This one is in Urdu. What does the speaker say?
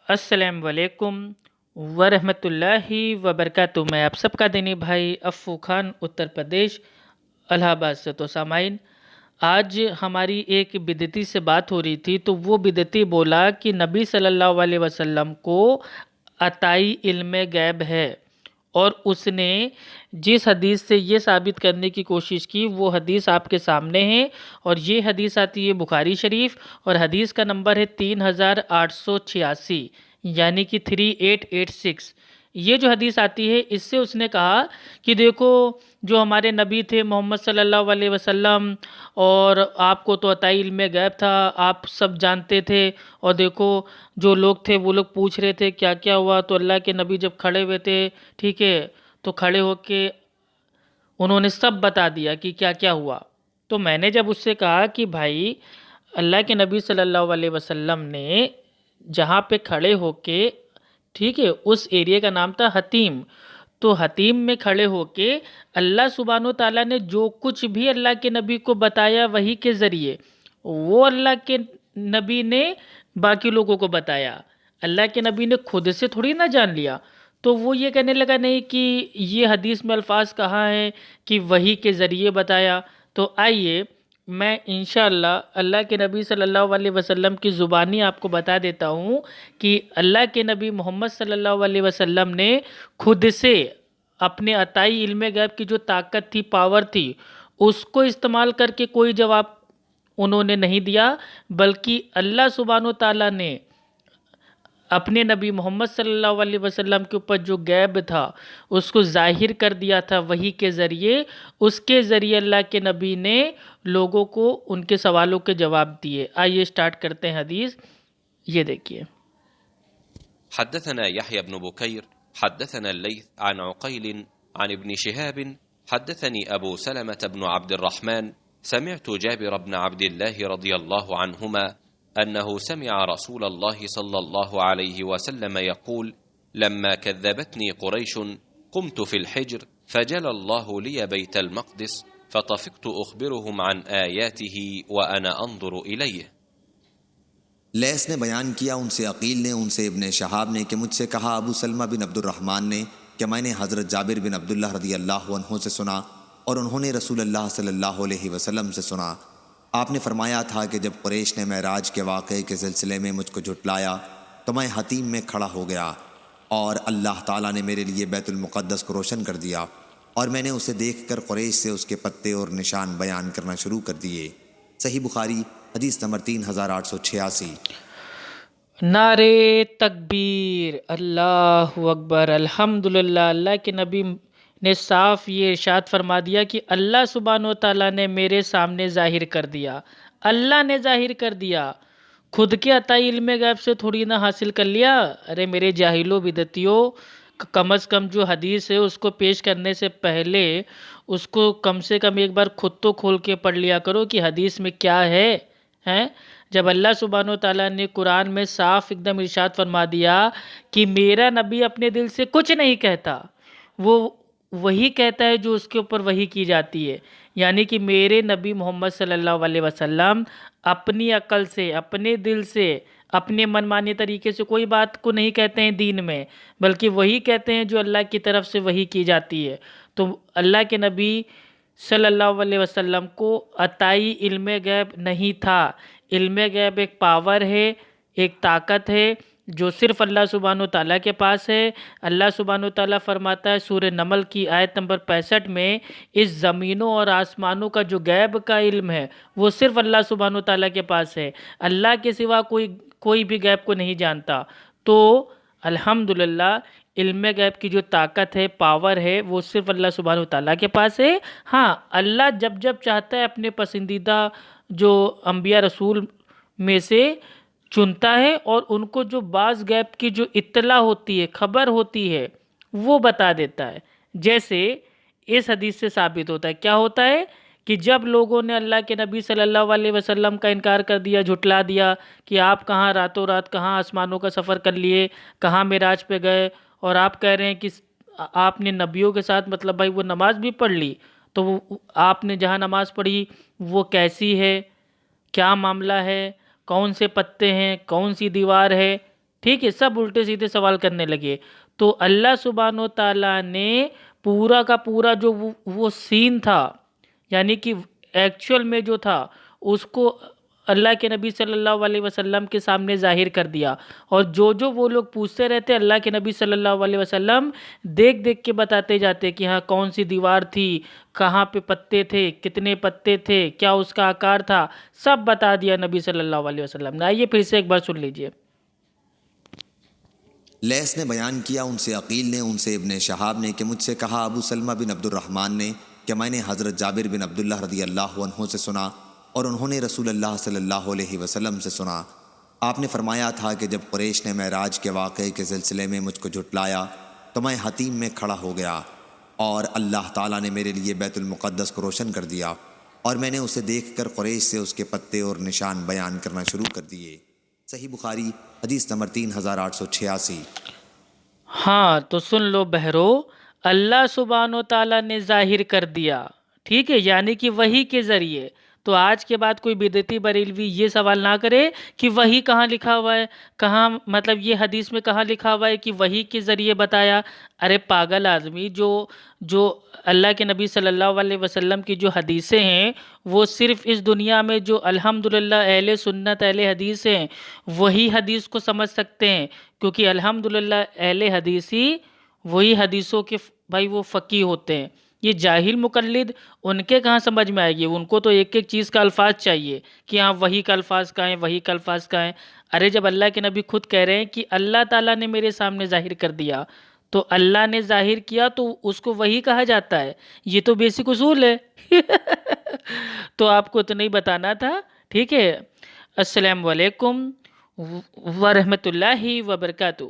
السلام علیکم ورحمۃ اللہ وبرکاتہ۔ میں آپ سب کا دینی بھائی افو خان اتر پردیش الہ آباد سے۔ تو سامعین، آج ہماری ایک بدعتی سے بات ہو رہی تھی، تو وہ بدعتی بولا کہ نبی صلی اللہ علیہ وسلم کو عطائی علم غیب ہے، اور اس نے جس حدیث سے یہ ثابت کرنے کی کوشش کی وہ حدیث آپ کے سامنے ہے، اور یہ حدیث آتی ہے بخاری شریف، اور حدیث کا نمبر ہے 3886، یعنی کہ 3886۔ یہ جو حدیث آتی ہے اس سے اس نے کہا کہ دیکھو، جو ہمارے نبی تھے محمد صلی اللہ علیہ وسلم، اور آپ کو تو عطائی علم غیب تھا، آپ سب جانتے تھے، اور دیکھو جو لوگ تھے وہ لوگ پوچھ رہے تھے کیا کیا ہوا، تو اللہ کے نبی جب کھڑے ہوئے تھے، ٹھیک ہے، تو کھڑے ہو کے انہوں نے سب بتا دیا کہ کیا کیا ہوا۔ تو میں نے جب اس سے کہا کہ بھائی، اللہ کے نبی صلی اللہ علیہ وسلم نے جہاں پہ کھڑے ہو کے، ٹھیک ہے، اس ایریے کا نام تھا حتیم، تو حتیم میں کھڑے ہو کے اللہ سبحانہ و تعالیٰ نے جو کچھ بھی اللہ کے نبی کو بتایا وحی کے ذریعے، وہ اللہ کے نبی نے باقی لوگوں کو بتایا۔ اللہ کے نبی نے خود سے تھوڑی نہ جان لیا۔ تو وہ یہ کہنے لگا نہیں کہ یہ حدیث میں الفاظ کہاں ہیں کہ وحی کے ذریعے بتایا۔ تو آئیے میں انشاءاللہ اللہ کے نبی صلی اللہ علیہ وسلم کی زبانی آپ کو بتا دیتا ہوں کہ اللہ کے نبی محمد صلی اللہ علیہ وسلم نے خود سے اپنے عطائی علم غیب کی جو طاقت تھی، پاور تھی، اس کو استعمال کر کے کوئی جواب انہوں نے نہیں دیا، بلکہ اللہ سبحانہ و تعالیٰ نے اپنے نبی محمد صلی اللہ علیہ وسلم کے اوپر جو غیب تھا اس کو ظاہر کر دیا تھا وحی کے ذریعے۔ اس کے ذریعے اللہ کے نبی نے لوگوں کو ان کے سوالوں کے جواب دیے۔ آئیے سٹارٹ کرتے ہیں حدیث، یہ دیکھیے۔ حدثنا يحيى بن بكير حدثنا الليث عن عقيل عن ابن شهاب حدثني أبو سلمة بن عبد الرحمن سمعت جابر بن عبد الله رضي الله عنهما أنه سمع رسول الله صلى الله عليه وسلم يقول لما كذبتني قريش قمت في الحجر فجلى الله لي بيت المقدس فطفقت أخبرهم عن آياته وأنا أنظر إليه۔ لیث نے بیان کیا ان سے عقیل نے، ان سے ابن شہاب نے کہ مجھ سے کہا ابو سلمہ بن عبد الرحمن نے کہ میں نے حضرت جابر بن عبداللہ رضی اللہ عنہ سے سنا، اور انہوں نے رسول اللہ صلی اللہ علیہ وسلم سے سنا۔ آپ نے فرمایا تھا کہ جب قریش نے معراج کے واقعے کے سلسلے میں مجھ کو جھٹلایا تو میں حتیم میں کھڑا ہو گیا، اور اللہ تعالیٰ نے میرے لیے بیت المقدس کو روشن کر دیا، اور میں نے اسے دیکھ کر قریش سے اس کے پتے اور نشان بیان کرنا شروع کر دیے۔ صحیح بخاری حدیث نمبر 3886۔ نعرے تکبیر، اللہ اکبر، الحمدللہ۔ اللہ کے نبی نے صاف یہ ارشاد فرما دیا کہ اللہ سبحانہ و تعالیٰ نے میرے سامنے ظاہر کر دیا، اللہ نے ظاہر کر دیا، خود کے عطائی علم غیب سے تھوڑی نہ حاصل کر لیا۔ ارے میرے جاہلوں بدعتیوں، کم از کم جو حدیث ہے اس کو پیش کرنے سے پہلے اس کو کم سے کم ایک بار خود تو کھول کے پڑھ لیا کرو کہ حدیث میں کیا ہے، ہیں؟ جب اللہ سبحانہ و تعالیٰ نے قرآن میں صاف ایک دم ارشاد فرما دیا کہ میرا نبی اپنے دل سے کچھ نہیں کہتا، وہ وہی کہتا ہے جو اس کے اوپر وحی کی جاتی ہے، یعنی کہ میرے نبی محمد صلی اللہ علیہ وسلم اپنی عقل سے، اپنے دل سے، اپنے من مانی طریقے سے کوئی بات کو نہیں کہتے ہیں دین میں، بلکہ وہی کہتے ہیں جو اللہ کی طرف سے وحی کی جاتی ہے۔ تو اللہ کے نبی صلی اللہ علیہ وسلم کو عطائی علم غیب نہیں تھا۔ علم غیب ایک پاور ہے، ایک طاقت ہے جو صرف اللہ سبحانہ و تعالیٰ کے پاس ہے۔ اللہ سبحانہ و تعالیٰ فرماتا ہے سورہ نمل کی آیت نمبر 65 میں، اس زمینوں اور آسمانوں کا جو غیب کا علم ہے وہ صرف اللہ سبحانہ و تعالیٰ کے پاس ہے، اللہ کے سوا کوئی بھی غیب کو نہیں جانتا۔ تو الحمدللہ علم غیب کی جو طاقت ہے، پاور ہے، وہ صرف اللہ سبحانہ و تعالیٰ کے پاس ہے۔ ہاں، اللہ جب جب چاہتا ہے اپنے پسندیدہ جو انبیاء رسول میں سے چنتا ہے، اور ان کو جو بعض غیب کی جو اطلاع ہوتی ہے، خبر ہوتی ہے، وہ بتا دیتا ہے۔ جیسے اس حدیث سے ثابت ہوتا ہے، کیا ہوتا ہے کہ جب لوگوں نے اللہ کے نبی صلی اللہ علیہ وسلم کا انکار کر دیا، جھٹلا دیا کہ آپ کہاں راتوں رات کہاں آسمانوں کا سفر کر لیے، کہاں معراج پہ گئے، اور آپ کہہ رہے ہیں کہ آپ نے نبیوں کے ساتھ مطلب بھائی وہ نماز بھی پڑھ لی، تو وہ آپ نے جہاں نماز پڑھی وہ کیسی ہے، کیا معاملہ ہے، کون سے پتے ہیں، کون سی دیوار ہے، ٹھیک ہے، سب الٹے سیدھے سوال کرنے لگے. تو اللہ سبحانہ و تعالیٰ نے پورا کا پورا جو وہ سین تھا، یعنی کہ ایکچول میں جو تھا، اس کو اللہ کے نبی صلی اللہ علیہ وسلم کے سامنے ظاہر کر دیا. اور جو وہ لوگ پوچھتے رہتے، اللہ کے نبی صلی اللہ علیہ وسلم دیکھ دیکھ کے بتاتے جاتے کہ ہاں کون سی دیوار تھی، کہاں پہ پتے تھے، کتنے پتے تھے، کیا اس کا آکار تھا، سب بتا دیا نبی صلی اللہ علیہ وسلم نے. آئیے پھر سے ایک بار سن لیجئے. لیث نے بیان کیا ان سے عقیل نے، ان سے ابن شہاب نے کہ مجھ سے کہا ابو سلمہ بن عبد الرحمن نے کہ میں نے حضرت جابر بن عبداللہ رضی اللہ عنہ سے سنا اور انہوں نے رسول اللہ صلی اللہ علیہ وسلم سے سنا. آپ نے فرمایا تھا کہ جب قریش نے معراج کے واقعے کے سلسلے میں مجھ کو جھٹلایا تو میں حتیم میں کھڑا ہو گیا اور اللہ تعالیٰ نے میرے لیے بیت المقدس کو روشن کر دیا اور میں نے اسے دیکھ کر قریش سے اس کے پتے اور نشان بیان کرنا شروع کر دیے. صحیح بخاری حدیث نمبر 3886. ہاں تو سن لو بہرو، اللہ سبحانہ و تعالیٰ نے ظاہر کر دیا، ٹھیک ہے، یعنی کہ وحی کے ذریعے. تو آج کے بعد کوئی بدعتی بریلوی یہ سوال نہ کرے کہ وحی کہاں لکھا ہوا ہے، کہاں مطلب یہ حدیث میں کہاں لکھا ہوا ہے کہ وحی کے ذریعے بتایا. ارے پاگل آدمی، جو اللہ کے نبی صلی اللہ علیہ وسلم کی جو حدیثیں ہیں وہ صرف اس دنیا میں جو الحمدللہ اہل سنت اہل حدیث ہیں وہی حدیث کو سمجھ سکتے ہیں، کیونکہ الحمدللہ اہل حدیث ہی وہی حدیثوں کے بھائی وہ فقیہ ہوتے ہیں. یہ جاہل مقلد ان کے کہاں سمجھ میں آئے گی، ان کو تو ایک ایک چیز کا الفاظ چاہیے کہ ہاں وحی کا الفاظ کہاں ہیں، وحی کا الفاظ کہاں ہیں. ارے جب اللہ کے نبی خود کہہ رہے ہیں کہ اللہ تعالیٰ نے میرے سامنے ظاہر کر دیا، تو اللہ نے ظاہر کیا تو اس کو وحی کہا جاتا ہے. یہ تو بیسک اصول ہے. تو آپ کو اتنا ہی بتانا تھا، ٹھیک ہے. السلام علیکم ورحمۃ اللہ وبرکاتہ.